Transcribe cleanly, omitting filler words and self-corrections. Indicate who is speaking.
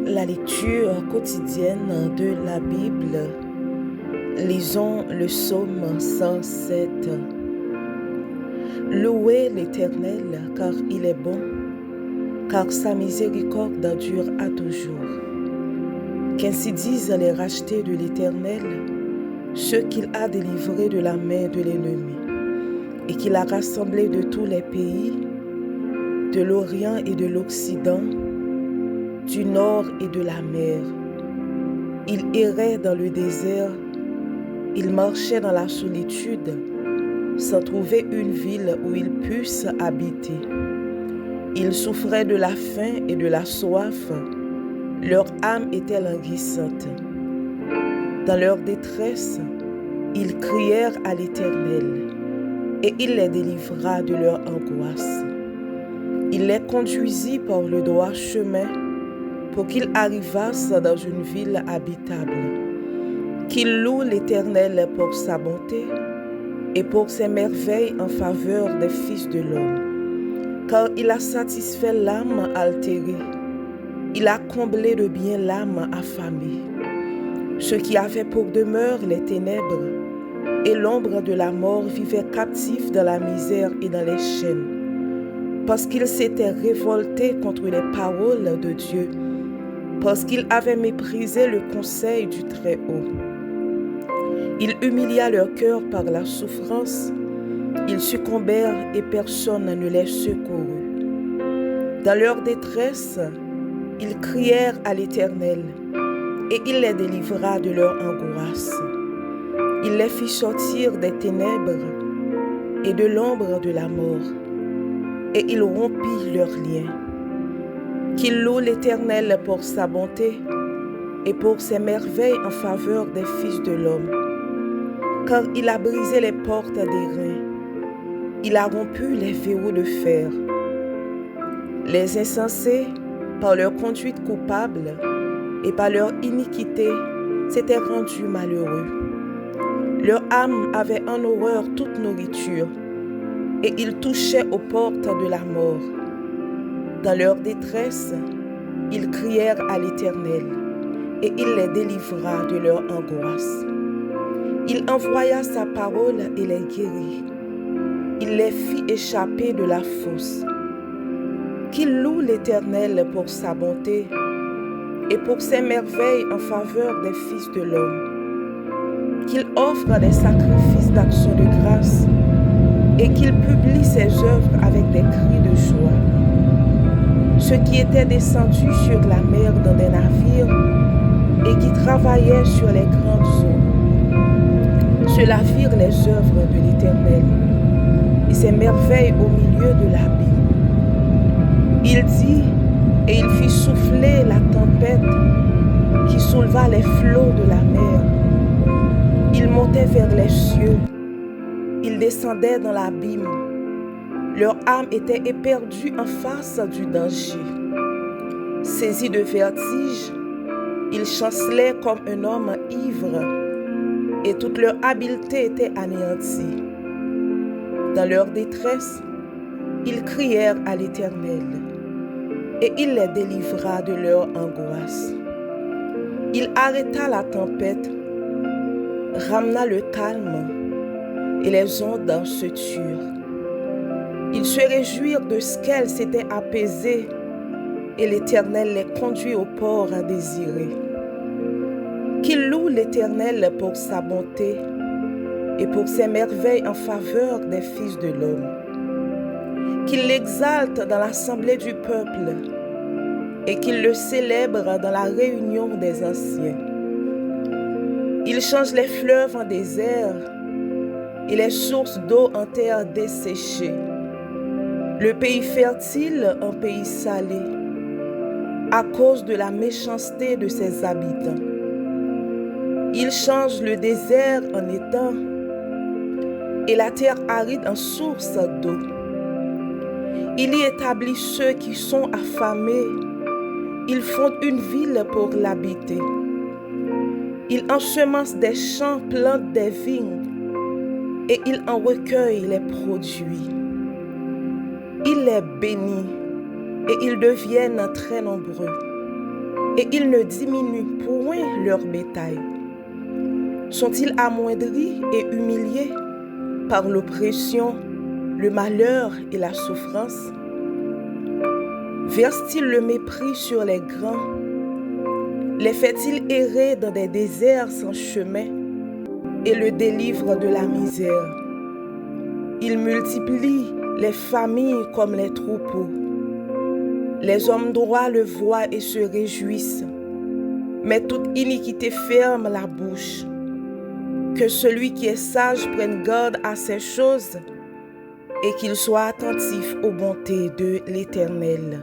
Speaker 1: La lecture quotidienne de la Bible. Lisons le psaume 107. Louez l'Éternel, car il est bon, car sa miséricorde dure à toujours. Qu'ainsi disent les rachetés de l'Éternel, ceux qu'il a délivrés de la main de l'ennemi, et qu'il a rassemblés de tous les pays, de l'Orient et de l'Occident, du nord et de la mer. Il errait dans le désert, il marchait dans la solitude, sans trouver une ville où ils puissent habiter. Ils souffraient de la faim et de la soif, leur âme était languissante. Dans leur détresse, ils crièrent à l'Éternel, et il les délivra de leur angoisse. Il les conduisit par le droit chemin, pour qu'ils arrivassent dans une ville habitable. Qu'ils louent l'Éternel pour sa bonté et pour ses merveilles en faveur des fils de l'homme. Car il a satisfait l'âme altérée, il a comblé de bien l'âme affamée. Ceux qui avaient pour demeure les ténèbres et l'ombre de la mort vivaient captifs dans la misère et dans les chaînes, parce qu'ils s'étaient révoltés contre les paroles de Dieu, parce qu'ils avaient méprisé le conseil du Très-Haut. Il humilia leur cœur par la souffrance, ils succombèrent et personne ne les secourut. Dans leur détresse, ils crièrent à l'Éternel, et il les délivra de leur angoisse. Il les fit sortir des ténèbres et de l'ombre de la mort, et il rompit leurs liens. Qu'il loue l'Éternel pour sa bonté et pour ses merveilles en faveur des fils de l'homme. Car il a brisé les portes des reins, il a rompu les verrous de fer. Les insensés, par leur conduite coupable et par leur iniquité, s'étaient rendus malheureux. Leur âme avait en horreur toute nourriture, et ils touchaient aux portes de la mort. Dans leur détresse, ils crièrent à l'Éternel, et il les délivra de leur angoisse. Il envoya sa parole et les guérit. Il les fit échapper de la fosse. Qu'il loue l'Éternel pour sa bonté et pour ses merveilles en faveur des fils de l'homme. Qu'il offre des sacrifices d'action de grâce et qu'il publie ses œuvres avec des cris de joie. Ceux qui étaient descendus sur la mer dans des navires et qui travaillaient sur les grandes eaux. Ceux-là virent les œuvres de l'Éternel et ses merveilles au milieu de l'abîme. Il dit, et il fit souffler la tempête qui souleva les flots de la mer. Ils montaient vers les cieux, ils descendaient dans l'abîme. Leur âme était éperdue en face du danger. Saisis de vertige, ils chancelaient comme un homme ivre, et toute leur habileté était anéantie. Dans leur détresse, ils crièrent à l'Éternel, et il les délivra de leur angoisse. Il arrêta la tempête, ramena le calme, et les ondes se turent. Ils se réjouirent de ce qu'elles s'étaient apaisées, et l'Éternel les conduit au port désiré. Qu'il loue l'Éternel pour sa bonté et pour ses merveilles en faveur des fils de l'homme. Qu'il l'exalte dans l'assemblée du peuple et qu'il le célèbre dans la réunion des anciens. Il change les fleuves en désert et les sources d'eau en terre desséchée. Le pays fertile en pays salé, à cause de la méchanceté de ses habitants. Il change le désert en étang et la terre aride en source d'eau. Il y établit ceux qui sont affamés, il fonde une ville pour l'habiter. Il ensemence des champs, plante des vignes et il en recueille les produits. Il les bénit et ils deviennent très nombreux. et il ne diminue point leur bétail. Sont-ils amoindris et humiliés par l'oppression, le malheur et la souffrance? Verse-t-il le mépris sur les grands? Les fait-il errer dans des déserts sans chemin et le délivre de la misère? Il multiplie les familles comme les troupeaux. Les hommes droits le voient et se réjouissent, mais toute iniquité ferme la bouche. Que celui qui est sage prenne garde à ces choses et qu'il soit attentif aux bontés de l'Éternel.